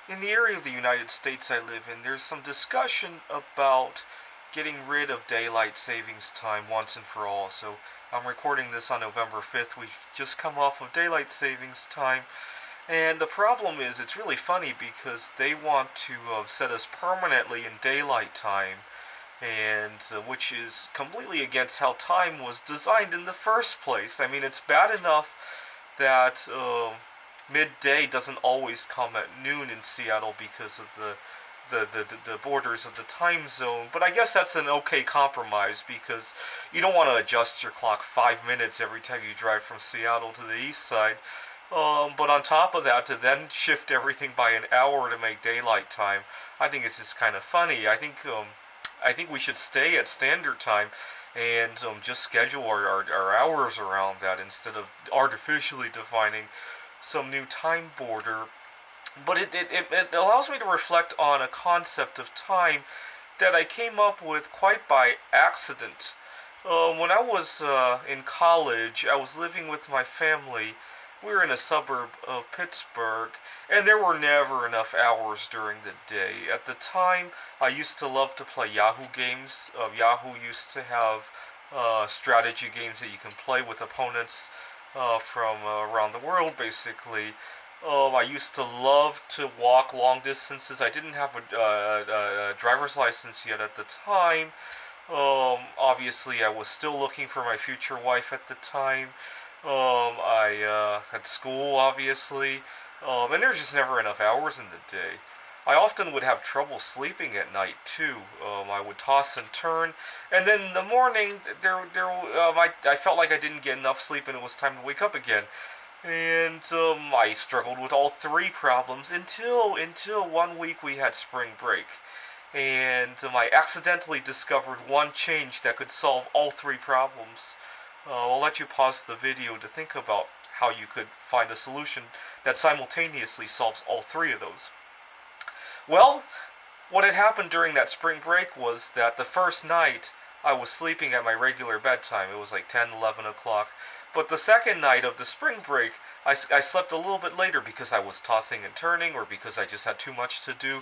In the area of the United States I live in, there's some discussion about getting rid of daylight savings time once and for all. So I'm recording this on November 5th. We've just come off of daylight savings time. And the problem is, it's really funny because they want to set us permanently in daylight time, and which is completely against how time was designed in the first place. I mean, it's bad enough that midday doesn't always come at noon in Seattle because of the borders of the time zone. But I guess that's an okay compromise because you don't want to adjust your clock 5 minutes every time you drive from Seattle to the east side. But on top of that, to then shift everything by an hour to make daylight time, I think it's just kind of funny. I think we should stay at standard time and just schedule our hours around that instead of artificially defining some new time border. But it allows me to reflect on a concept of time that I came up with quite by accident. When I was in college, I was living with my family. We were in a suburb of Pittsburgh, and there were never enough hours during the day. At the time, I used to love to play Yahoo games. Yahoo used to have strategy games that you can play with opponents from around the world, basically. I used to love to walk long distances. I didn't have a driver's license yet at the time. Obviously, I was still looking for my future wife at the time. I had school, obviously, and there's just never enough hours in the day. I often would have trouble sleeping at night too. I would toss and turn, and then in the morning, I felt like I didn't get enough sleep, and it was time to wake up again. And I struggled with all three problems until one week we had spring break, and I accidentally discovered one change that could solve all three problems. I'll let you pause the video to think about how you could find a solution that simultaneously solves all three of those. Well, what had happened during that spring break was that the first night I was sleeping at my regular bedtime. It was like 10, 11 o'clock. But the second night of the spring break, I slept a little bit later because I was tossing and turning or because I just had too much to do.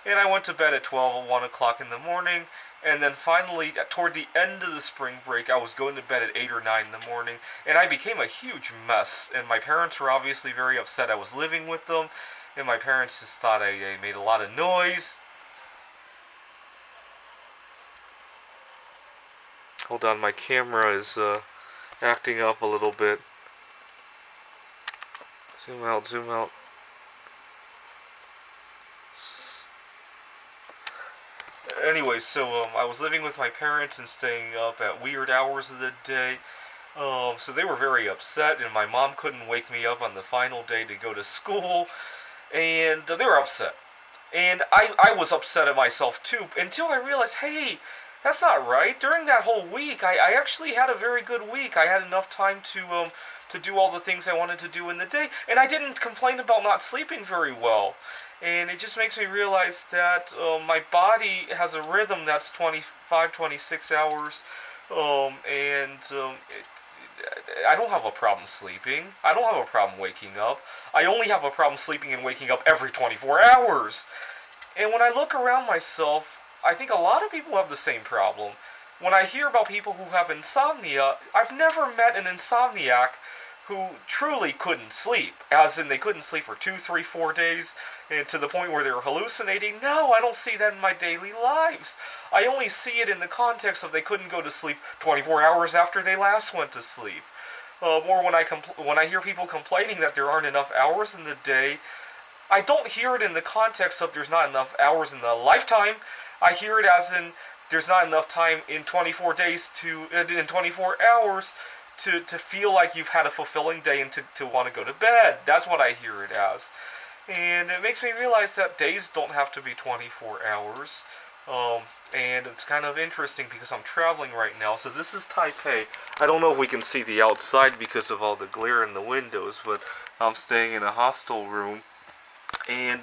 And I went to bed at 12 or 1 o'clock in the morning. And then finally, toward the end of the spring break, I was going to bed at 8 or 9 in the morning. And I became a huge mess. And my parents were obviously very upset I was living with them. And my parents just thought I made a lot of noise. Hold on, my camera is acting up a little bit. Zoom out, zoom out. Anyway, so I was living with my parents and staying up at weird hours of the day. So they were very upset, and my mom couldn't wake me up on the final day to go to school. And they were upset. And I was upset at myself too, until I realized, hey, that's not right. During that whole week, I actually had a very good week. I had enough time to do all the things I wanted to do in the day, and I didn't complain about not sleeping very well. And it just makes me realize that my body has a rhythm that's 25, 26 hours, and I don't have a problem sleeping. I don't have a problem waking up. I only have a problem sleeping and waking up every 24 hours. And when I look around myself, I think a lot of people have the same problem. When I hear about people who have insomnia, I've never met an insomniac who truly couldn't sleep, as in they couldn't sleep for 2, 3, 4 days, and to the point where they were hallucinating. No, I don't see that in my daily lives. I only see it in the context of they couldn't go to sleep 24 hours after they last went to sleep. Or when I hear people complaining that there aren't enough hours in the day, I don't hear it in the context of there's not enough hours in the lifetime. I hear it as in there's not enough time in 24 days in 24 hours to feel like you've had a fulfilling day and to want to go to bed. That's what I hear it as. And it makes me realize that days don't have to be 24 hours. And it's kind of interesting because I'm traveling right now. So this is Taipei. I don't know if we can see the outside because of all the glare in the windows, but I'm staying in a hostel room. And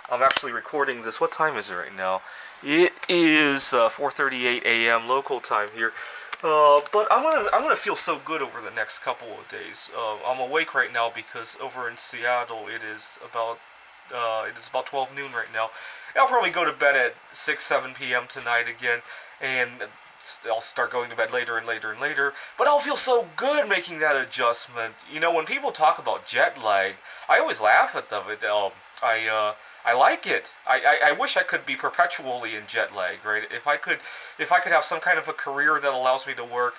I'm actually recording this. What time is it right now? It is 4:38 a.m. local time here. But I'm gonna feel so good over the next couple of days. I'm awake right now because over in Seattle it is about It is about 12 noon right now. I'll probably go to bed at 6, 7 p.m. tonight again, and I'll start going to bed later and later and later. But I'll feel so good making that adjustment. You know, when people talk about jet lag, I always laugh at them. I like it. I wish I could be perpetually in jet lag, right? If I could have some kind of a career that allows me to work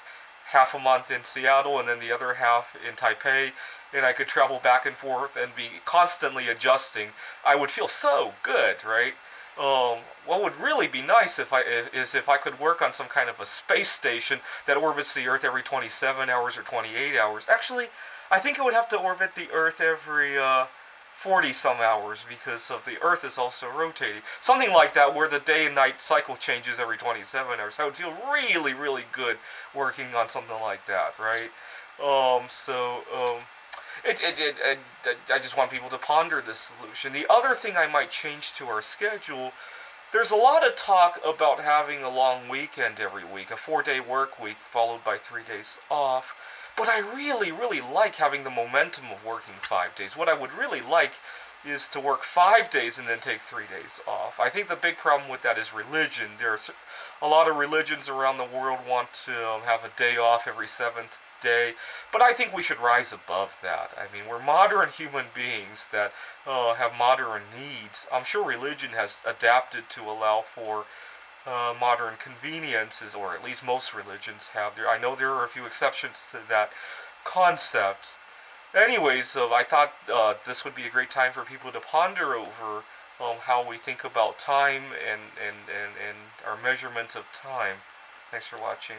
half a month in Seattle and then the other half in Taipei, and I could travel back and forth and be constantly adjusting, I would feel so good, right? What would really be nice is if I could work on some kind of a space station that orbits the Earth every 27 hours or 28 hours. Actually, I think it would have to orbit the Earth every 40 some hours because of the Earth is also rotating. Something like that where the day and night cycle changes every 27 hours. I would feel really, really good working on something like that, right? So, I just want people to ponder this solution. The other thing I might change to our schedule, there's a lot of talk about having a long weekend every week, a 4-day work week followed by 3 days off. But I really, really like having the momentum of working 5 days. What I would really like is to work 5 days and then take 3 days off. I think the big problem with that is religion. There's a lot of religions around the world want to have a day off every seventh day, but I think we should rise above that. I mean, we're modern human beings that have modern needs. I'm sure religion has adapted to allow for modern conveniences, or at least most religions have. I know there are a few exceptions to that concept. Anyways, I thought this would be a great time for people to ponder over how we think about time and our measurements of time. Thanks for watching.